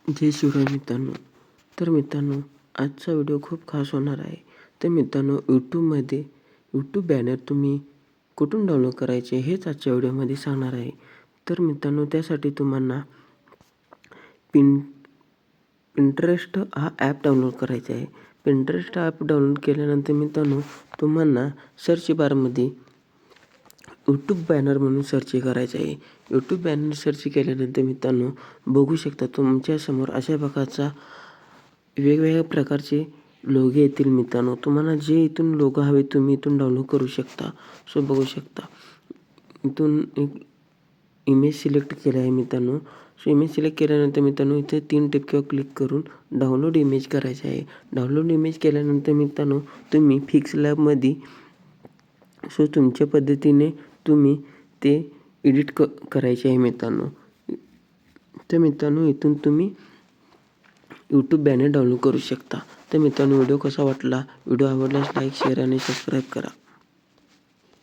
जय शिवराय मित्रांनो. तर मित्रांनो, आजचा व्हिडिओ खूप खास होणार आहे. तर मित्रांनो, यूट्यूब बॅनर तुम्ही कुठून डाउनलोड करायचे हेच आजच्या व्हिडिओमध्ये सांगणार आहे. तर मित्रांनो, त्यासाठी तुम्हाला पिंटरेस्ट हा ॲप डाउनलोड करायचा आहे. पिंटरेस्ट ॲप डाउनलोड केल्यानंतर मित्रांनो, तुम्हाला सर्च बारमध्ये यूट्यूब बॅनर म्हणून सर्च करायचं आहे. यूट्यूब बॅनर सर्च केल्यानंतर मित्रांनो, बघू शकता तुमच्यासमोर अशा प्रकारचा वेगवेगळ्या प्रकारचे लोगो येतील मित्रांनो. तुम्हाला जे इथून लोगो हवे तुम्ही इथून डाउनलोड करू शकता. सो बघू शकता. इथून एक इमेज सिलेक्ट केला आहे मित्रांनो. सो इमेज सिलेक्ट केल्यानंतर मित्रांनो, इथे 3 टिपक्यावर क्लिक करून डाउनलोड इमेज करायचे आहे. डाउनलोड इमेज केल्यानंतर मित्रांनो, तुम्ही फिक्स लॅबमध्ये सो तुमच्या पद्धतीने तुम्ही ते एडिट करायचे आहे मित्रांनो. तर मित्रांनो, इथून तुम्ही यूट्यूब बॅनर डाउनलोड करू शकता. तर मित्रांनो, व्हिडिओ कसा वाटला? व्हिडिओ आवडल्यास लाईक, शेअर आणि सबस्क्राईब करा.